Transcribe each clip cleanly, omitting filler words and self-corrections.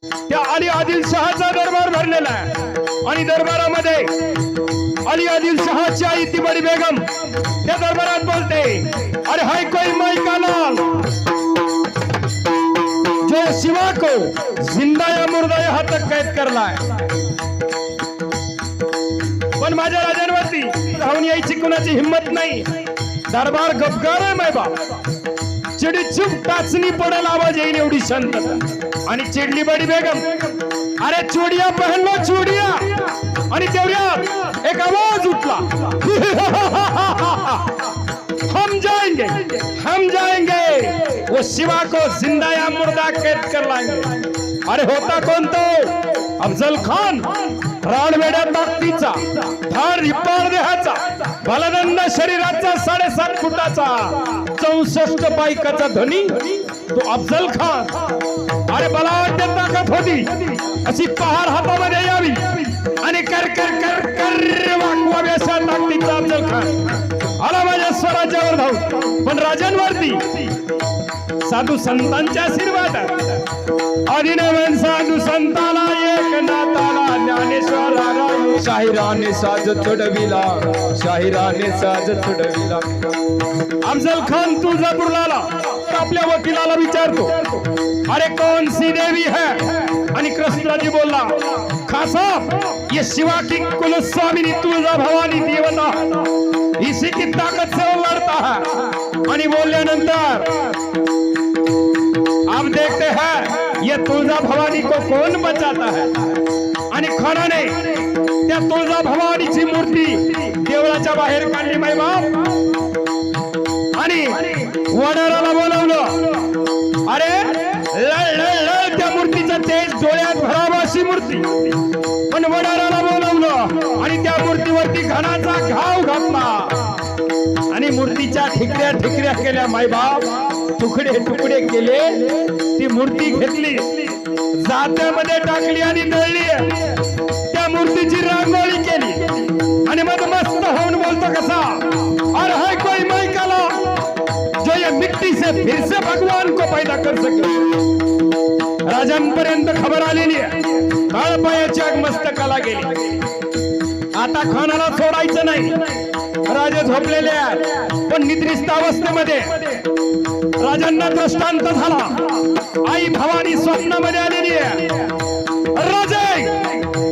त्या अली आदिलशहाचा दरबार भरलेला आहे आणि दरबारामध्ये अली आदिलशहाची आई ती बडी बेगम त्या दरबारात बोलते, अरे हाय कोई माई का लाल जो शिवा को जिंदा या मुर्दा यहाँ तक कैद करला है। पण माझ्या राजांवरती राहून यायची कुणाची हिम्मत नाही। दरबार गपगार आहे माय बाप, चिडीचूप टाचणी पडेल आवाज येईल एवढी शांतता। आणि चिडली बडी बेगम, अरे चूड़िया पहन लो चूड़िया। आणि तेवढ्यात एक आवाज उठला, हम जाएंगे वो शिवा को जिंदा या मुर्दा कैद कर लाएंगे। अरे होता कोण तो? अफजल खान, रानवेड्या ताकदीचा, फार रिपार देहाचा, बलदंड शरीराचा, 7.5 फुटाचा, 64 बायकाचा धनी तो अफजल खान। अरे बलाढ्य ताकद होती अशी पहार हातामध्ये यावी आणि कर कर कर कर वाकवावी अशा ताकदीचा अफजल खान आला माझ्या स्वराज्यावर धावून। पण राजांवरती साधू संतांच्या आशीर्वाद, आदिनवन साधू संताला एक नाताला ज्ञानेश्वराला शाहिराने साज चढविला, शाहिराने साज चढविला। अफजल खान तुळजापूरला आपल्या वकिलाला विचारतो, अरे कौन सी देवी है? आणि कृष्णाजी बोलला, खां साहब ये शिवा की कुलस्वामिनी तुळजा भवानी देवता, इसी की ताकत से वो लड़ता है। आणि बोलल्यानंतर अब देखते हैं ये तुळजा भवानी को कौन बचाता है। आणि खानाने त्या तुळजा भवानीची मूर्ती देवळाच्या बाहेर काढली माय बाप आणि वडाराला बोलवलं। अरे लळ लळ लळ त्या मूर्तीचं तेज डोळ्यात भरावं अशी मूर्ती, पण वडाराला बोलवलं आणि त्या मूर्तीवरती घणाचा घाव घातला आणि मूर्तीच्या ठिकऱ्या ठिकऱ्या केल्या माय बाप, तुकडे तुकडे केले। ती मूर्ती घेतली, जात्यामध्ये टाकली आणि दळली, त्या मूर्तीची रांगोळी केली आणि मग मस्त होऊन बोलतो कसा, अरे हाय कोई माई का लाल जो ये मिट्टी से फिर से भगवान को पैदा कर सके। राजांपर्यंत खबर आलेली आहे, काळपायाची आग मस्तकाला गेली। आता खानाला सोडायचं नाही, राजे झोपलेले आहेत, पण निद्रिस्त अवस्थेमध्ये राजांना दृष्टांत झाला। आई भवानी स्वप्नामध्ये आलेली आहे, राजे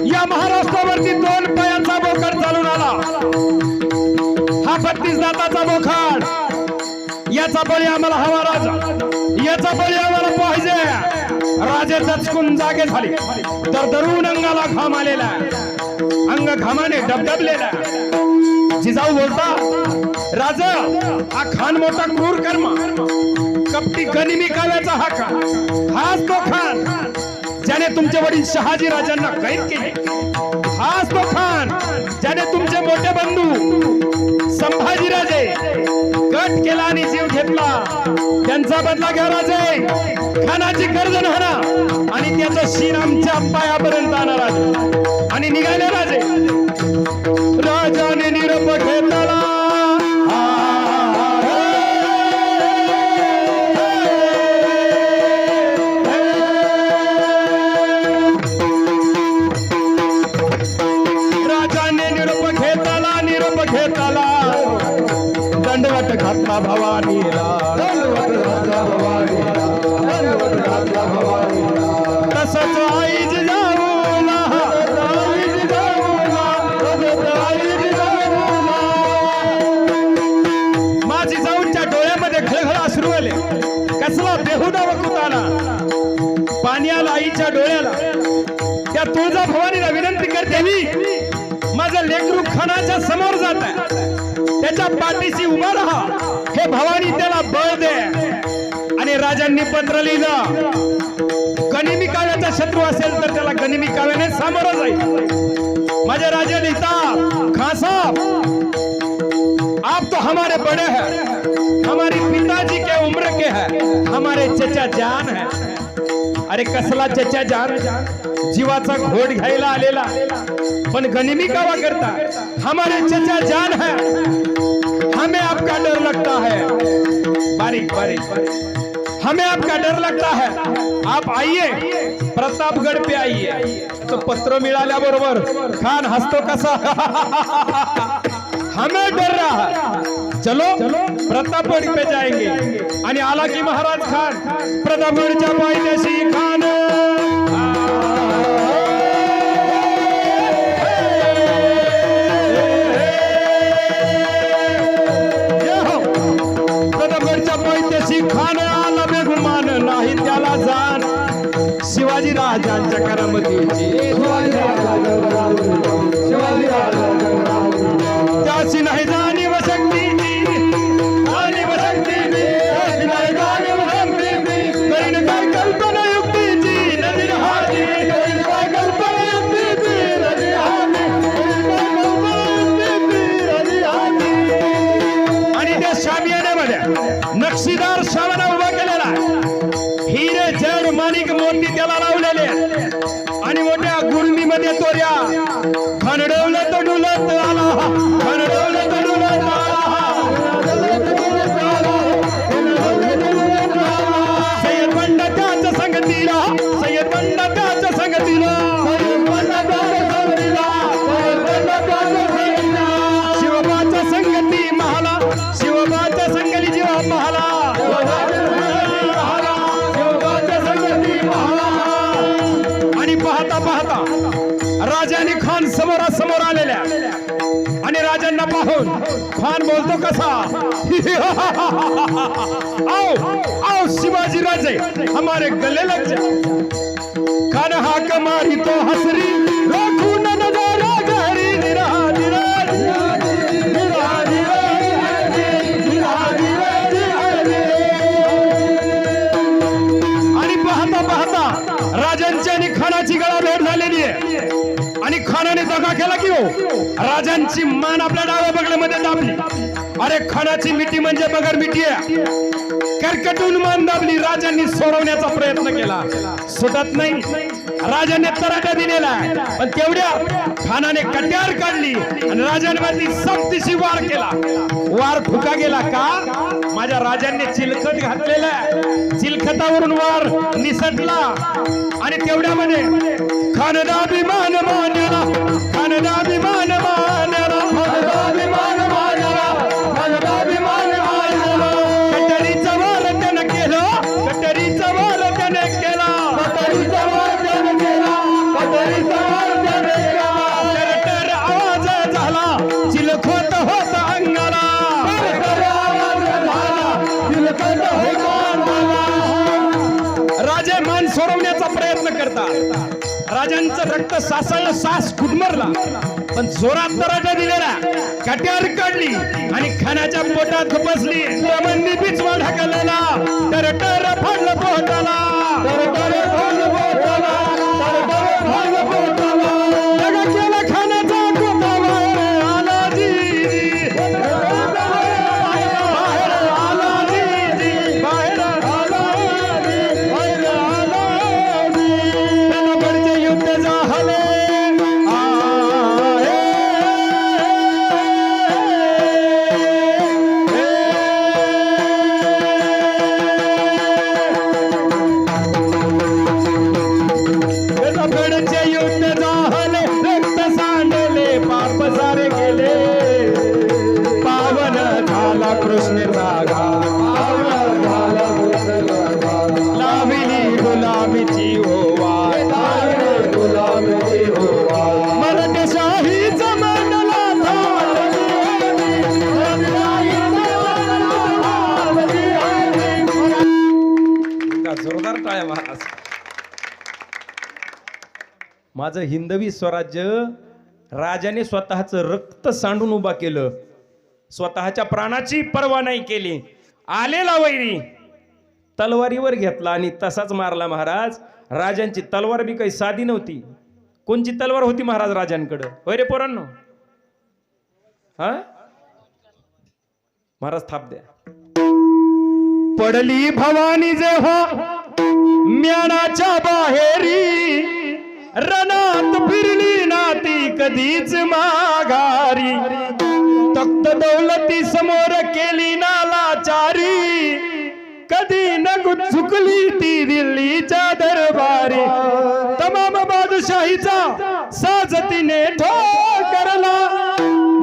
या महाराष्ट्रावरती 2 पायांचा बोकड चालून आला, हा 32 दाताचा बोकड, याचा बळी आम्हाला हवा राजा, याचा बळी आम्हाला पाहिजे। राजे दचकून जागे झाले, दरदरून अंगाला घाम आलेला, अंग घामाने डबडबलेला। जिजाऊ बोलता, राजा हा खान मोठा क्रूर कर्म, कपटी गनिमी काव्याचा हा खान, हाच तो खान ज्याने तुमचे वडील शहाजी राजांना कैद केले, हाच तो खान ज्याने तुमचे मोठे बंधू संभाजी राजे कट केला आणि जीव घेतला। त्यांचा बदला घ्या राजे, खानाची गर्दन हाणा आणि त्याचं शिर आमच्या पायापर्यंत आणा राजे। आणि निघाले राजे, राजाने निरोप घेतला, दंडवत घातला भवानीला, तसंच आई जिजाऊला, माझी जाऊनच्या डोळ्यामध्ये घळघळ अश्रू आले, कसला बेहुदा वकुताना पाणी आला आईच्या डोळ्याला। त्या तुळजा भवानीला विनंती करते, मी माझं लेकरू खानाच्या समोर जात आहे, त्याच्या पाठीशी उभा राहा, हे भवानी त्याला बळ दे। आणि राजांनी पत्र लिहिलं, गनिमी काव्याचा शत्रू असेल तर त्याला गनिमी काव्याने सामोरं जाईल। माझे राजे लिहितात, खां साहब आप तो हमारे बड़े हैं, हमारी पिताजी के उम्र के हैं, हमारे चचा जान है। अरे कसला चचा जान, जीवाचा घोट घ्यायला आलेला, पण गनिमी कावा करता, हमारे चचा जान है, हमें आपका डर लगता है। बारीक बारीक हमें आपका डर लगता है, आप आइए प्रतापगढ़ पे आइए. तो पत्र मिळाल्या बरोबर खान हसतो कसा. हमें डर रहा है, चलो प्रतापगढ़ पे जाएंगे. आणि आला की महाराज खान प्रतापगढ़च्या पायथ्याशी खान. खान आला बेगुमान नाही त्याला जाण. शिवाजी राजांच्या करामतीची त्याची नाही जाणीव शक्तीची. जाणीव शक्तीची नाही जाणीव शक्तीची. करीन काय कल्पना युक्तीची नदीर हाती. करीन काय कल्पना युक्तीची नदीर हाती. आणि त्या शामियान्यामध्ये नक्षीदार शाळा उभा केलेला. हिरे जड माणिक मोती त्याला लावलेले आणि मोठ्या गुरमीमध्ये तोऱ्या. खणडवलं तर डुलत आला. खणडवलं तर डुलत आला. सय्यद बंड त्याच्या संगतीला. सय्यद बंड त्याच्या संगतीला. शिवबाच्या संगती महाला. शिवबाच्या संगती जीवा महाला. आणि पाहता पाहता राजाने खान समोरासमोर आलेल्या आणि राजांना पाहून खान बोलतो कसा. आओ आओ शिवाजी राजे हमारे गले लग जा. खान हाक मारी तो हसरी रोखू न नजारा गहरी. निरा निरा राजांची आणि खानाची गळा भेट झालेली आहे. आणि खानाने दगा केला की हो. राजांची मान आपल्या डाव्या बगलेमध्ये दाबली. अरे खानाची मिठी म्हणजे बगर मिठी आहे. करकटून मान दाबली. राजांनी सोडवण्याचा प्रयत्न केला, सुटत नाही. राजाने तराटा दिलेला आहे पण तेवढ्या खानाने कट्यार काढली आणि राजांवरती सक्तीशी वार केला. वार फुका गेला का. माझ्या राजांनी चिलखत घातलेला आहे. चिलखतावरून वार निसटला आणि तेवढ्यामध्ये खानदाभिमान मानला. खानदाभिमान मानला. खानदाभिमान मानला. खानदाभिमान मानला. कटरीचा वार त्यानं केलं. कटरीचा वार त्यानं केला. कटरीचा वार त्यानं केला. कटरीचा वार त्यानं केला. तर आवाज झाला चिलखत होत अंगाला. राजे मान सोडवण्याचा प्रयत्न करतात. राजांचं रक्त सासळलं. सास गुदमरला पण जोरात तराटा दिलेला. कट्यार काढली आणि खानाच्या पोटात बसली. रमणनी बिचवा ढकललेला. तर टर फाडलं पोटाला. दगा केला खानाचा गोताबाहेर आला जी. बाहेर आला जी. बाहेर आला जी. बाहेर आला जी. प्रतापगडचे युद्ध झाले. प्रतापगडचे युद्ध झाले. रक्त सांडले. पाप सारे गेले. पावन झाला कृष्णेचा घाट. लाविली गुलाबीची ओवा. मराठेशाहीचा मंडला जोरदार टाळ्या महाराज. माझं हिंदवी स्वराज्य राजाने स्वतःचं रक्त सांडून उभा केलं. स्वतःच्या प्राणाची पर्वा नाही केली. आलेला वैरी तलवारीवर घेतला आणि तसाच मारला महाराज. राजांची तलवार बी काही साधी नव्हती. कोणची तलवार होती महाराज राजांकडे. होय रे पोरांनो. हा महाराज थाप द्या. पडली भवानी जेव्हा म्यानाच्या बाहेरी. रणात फिरली नाती कधीच माघारी. तख्त दौलती समोर केली नालाचारी. कधी न गुच्छ दिल्लीच्या दरबारी तमाम बादशाहीचा साज तिने ठोकरला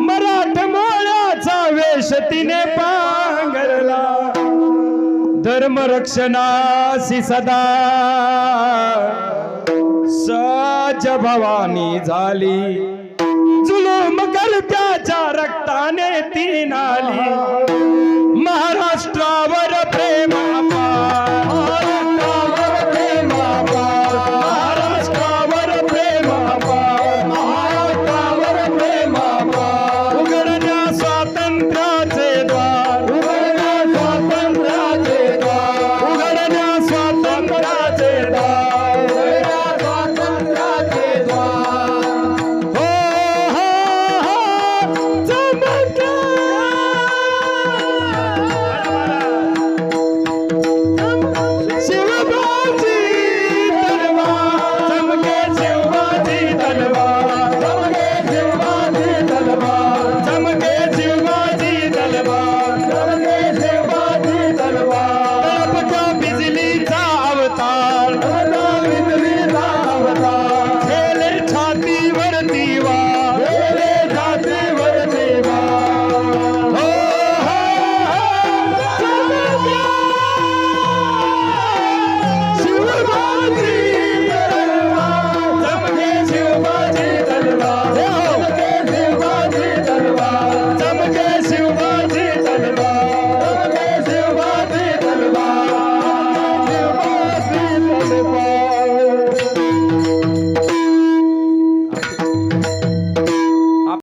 मराठमोळ्याचा वेश तिने पांघरला धर्मरक्षणासी सदा सज भवानी झाली जुलूम करत्याच्या रक्ताने ती नाली महाराष्ट्रावर प्रेम